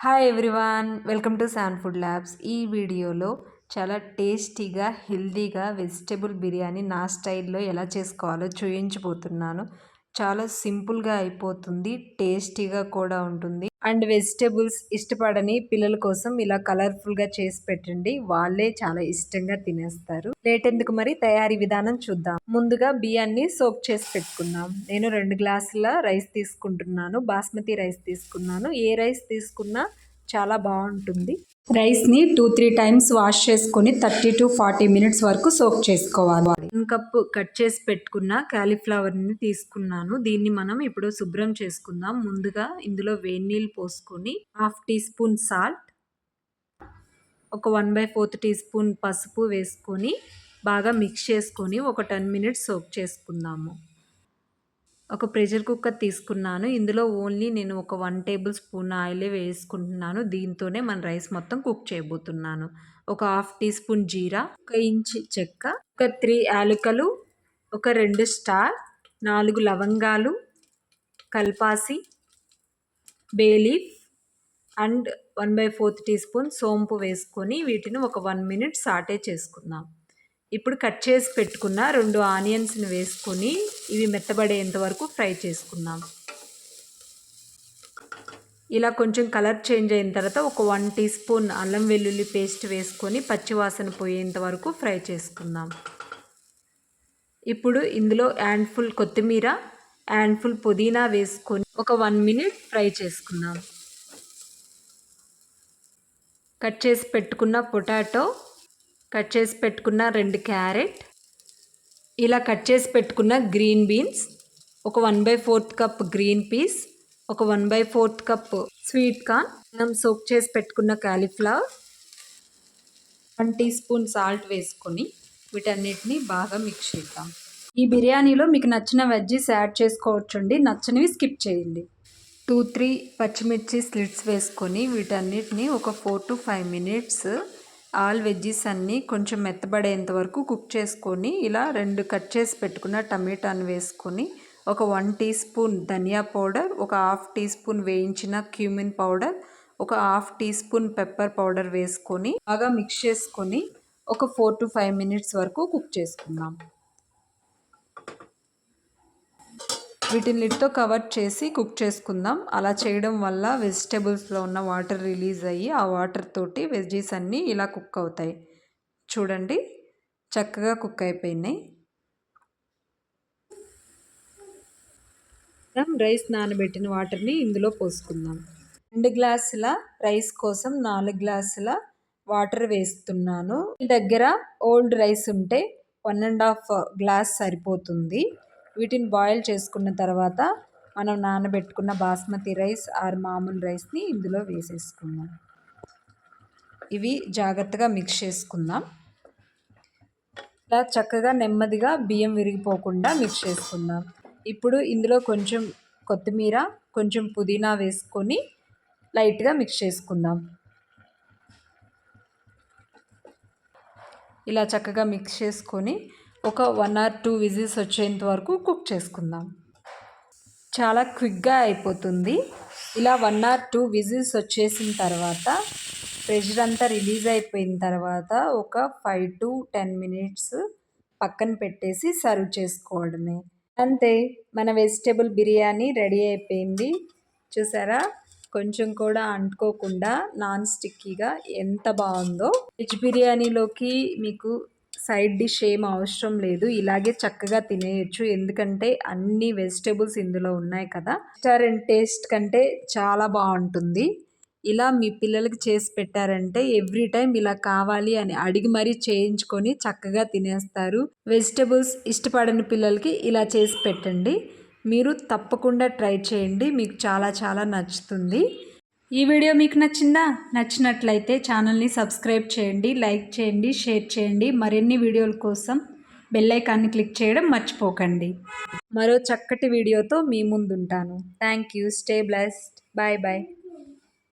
Hi everyone, welcome to San food labs. ఈ వీడియోలో చాలా టేస్టీగా హెల్తీగా వెజిటేబుల్ బిర్యానీ నా స్టైల్లో ఎలా చేసుకోవాలో చూపించబోతున్నాను. చాలా సింపుల్గా అయిపోతుంది, టేస్టీగా కూడా ఉంటుంది. అండ్ వెజిటేబుల్స్ ఇష్టపడని పిల్లల కోసం ఇలా కలర్ఫుల్గా చేసి పెట్టండి, వాళ్ళే చాలా ఇష్టంగా తినేస్తారు. లేట్ ఎందుకు, మరి తయారీ విధానం చూద్దాం. ముందుగా బియ్యాన్ని సోక్ చేసి పెట్టుకుందాం. నేను 2 గ్లాసుల రైస్ తీసుకుంటున్నాను, బాస్మతి రైస్ తీసుకున్నాను. ఏ రైస్ తీసుకున్నా చాలా బాగుంటుంది. రైస్ని 2-3 టైమ్స్ వాష్ చేసుకొని 30 to 40 మినిట్స్ వరకు సోక్ చేసుకోవాలి. 1 కప్పు కట్ చేసి పెట్టుకున్న క్యాలీఫ్లవర్ని తీసుకున్నాను. దీన్ని మనం ఇప్పుడు శుభ్రం చేసుకుందాం. ముందుగా ఇందులో వేడి నీళ్ళు పోసుకొని 1/2 టీ స్పూన్ సాల్ట్, ఒక 1/4 టీ స్పూన్ పసుపు వేసుకొని బాగా మిక్స్ చేసుకొని ఒక 10 మినిట్స్ సోక్ చేసుకుందాము. ఒక ప్రెషర్ కుక్కర్ తీసుకున్నాను. ఇందులో ఓన్లీ నేను ఒక 1 టేబుల్ స్పూన్ ఆయిలే వేసుకుంటున్నాను. దీంతోనే మన రైస్ మొత్తం కుక్ చేయబోతున్నాను. ఒక 1/2 టీ స్పూన్ జీరా, 1 ఇంచు చెక్క, ఒక 3 యాలకులు, ఒక 2 స్టార్, 4 లవంగాలు, కల్పాసి, bay leaf and 1/4 teaspoon సోంపు వేసుకొని వీటిని ఒక 1 మినిట్ సాటే చేసుకుందాం. ఇప్పుడు కట్ చేసి పెట్టుకున్న 2 ఆనియన్స్ని వేసుకొని ఇవి మెత్తబడేంత వరకు ఫ్రై చేసుకుందాం. ఇలా కొంచెం కలర్ చేంజ్ అయిన తర్వాత ఒక 1 టీ స్పూన్ అల్లం వెల్లుల్లి పేస్ట్ వేసుకొని పచ్చివాసన పోయేంత వరకు ఫ్రై చేసుకుందాం. ఇప్పుడు ఇందులో హ్యాండ్ఫుల్ కొత్తిమీర, హ్యాండ్ఫుల్ పుదీనా వేసుకొని ఒక 1 మినిట్ ఫ్రై చేసుకుందాం. కట్ చేసి పెట్టుకున్న పొటాటో, కట్ చేసి పెట్టుకున్న 2 క్యారెట్, ఇలా కట్ చేసి పెట్టుకున్న గ్రీన్ బీన్స్, ఒక 1/4 కప్ గ్రీన్ పీస్, ఒక 1/4 కప్ స్వీట్ కార్న్, మనం సోక్ చేసి పెట్టుకున్న కాలీఫ్లవర్, 1 టీ స్పూన్ సాల్ట్ వేసుకొని వీటన్నిటిని బాగా మిక్స్ చేద్దాం. ఈ బిర్యానీలో మీకు నచ్చిన వెజ్జీస్ యాడ్ చేసుకోవచ్చండి, నచ్చనివి స్కిప్ చేయండి. 2-3 పచ్చిమిర్చి స్లిట్స్ వేసుకొని వీటన్నిటిని ఒక 4 to 5 మినిట్స్ ఆల్ వెజ్జీస్ అన్నీ కొంచెం మెత్తబడేంత వరకు కుక్ చేసుకొని ఇలా 2 కట్ చేసి పెట్టుకున్న టమాటాను వేసుకొని ఒక 1 టీ స్పూన్ ధనియా పౌడర్, ఒక 1/2 టీ స్పూన్ వేయించిన క్యూమిన్ పౌడర్, ఒక 1/2 టీ స్పూన్ పెప్పర్ పౌడర్ వేసుకొని బాగా మిక్స్ చేసుకొని ఒక 4 to 5 మినిట్స్ వరకు కుక్ చేసుకుందాం. వీటిని లిడ్తో కవర్ చేసి కుక్ చేసుకుందాం. అలా చేయడం వల్ల వెజిటేబుల్స్లో ఉన్న వాటర్ రిలీజ్ అయ్యి ఆ వాటర్ తోటి వెజ్జీస్ అన్నీ ఇలా కుక్ అవుతాయి. చూడండి, చక్కగా కుక్ అయిపోయినాయి. రైస్ నానబెట్టిన వాటర్ని ఇందులో పోసుకుందాం. 2 గ్లాసుల రైస్ కోసం 4 గ్లాసుల వాటర్ వేస్తున్నాను. మీ దగ్గర ఓల్డ్ రైస్ ఉంటే 1.5 గ్లాస్ సరిపోతుంది. వీటిని బాయిల్ చేసుకున్న తర్వాత మనం నానబెట్టుకున్న బాస్మతి రైస్ ఆర్ మామూలు రైస్ని ఇందులో వేసేసుకుందాం. ఇవి జాగ్రత్తగా మిక్స్ చేసుకుందాం. ఇలా చక్కగా నెమ్మదిగా బియ్యం విరిగిపోకుండా మిక్స్ చేసుకుందాం. ఇప్పుడు ఇందులో కొంచెం కొత్తిమీర, కొంచెం పుదీనా వేసుకొని లైట్గా మిక్స్ చేసుకుందాం. ఇలా చక్కగా మిక్స్ చేసుకొని ఒక 1 or 2 విజిల్స్ వచ్చేంత వరకు కుక్ చేసుకుందాం. చాలా క్విక్గా అయిపోతుంది. ఇలా 1 or 2 విజిల్స్ వచ్చేసిన తర్వాత ప్రెషర్ అంతా రిలీజ్ అయిపోయిన తర్వాత ఒక 5 to 10 మినిట్స్ పక్కన పెట్టేసి సర్వ్ చేసుకోవడమే. అంతే, మన వెజిటేబుల్ బిర్యానీ రెడీ అయిపోయింది. చూసారా, కొంచెం కూడా అంటుకోకుండా నాన్ స్టిక్కీగా ఎంత బాగుందో. వెజ్ బిర్యానీలోకి మీకు సైడ్ డిష్ ఏం అవసరం లేదు, ఇలాగే చక్కగా తినేయచ్చు. ఎందుకంటే అన్ని వెజిటేబుల్స్ ఇందులో ఉన్నాయి కదా. రెస్టారెంట్ టేస్ట్ కంటే చాలా బాగుంటుంది. ఇలా మీ పిల్లలకి చేసి పెట్టారంటే ఎవ్రీ టైం ఇలా కావాలి అని అడిగి మరీ చేయించుకొని చక్కగా తినేస్తారు. వెజిటేబుల్స్ ఇష్టపడని పిల్లలకి ఇలా చేసి పెట్టండి. మీరు తప్పకుండా ట్రై చేయండి, మీకు చాలా చాలా నచ్చుతుంది. ఈ వీడియో మీకు నచ్చిందా? నచ్చినట్లయితే ఛానల్ని సబ్స్క్రైబ్ చేయండి, లైక్ చేయండి, షేర్ చేయండి. మరిన్ని వీడియోల కోసం బెల్ ఐకాన్ని క్లిక్ చేయడం మర్చిపోకండి. మరో చక్కటి వీడియోతో మీ ముందుంటాను. Thank you. Stay blessed. Bye bye.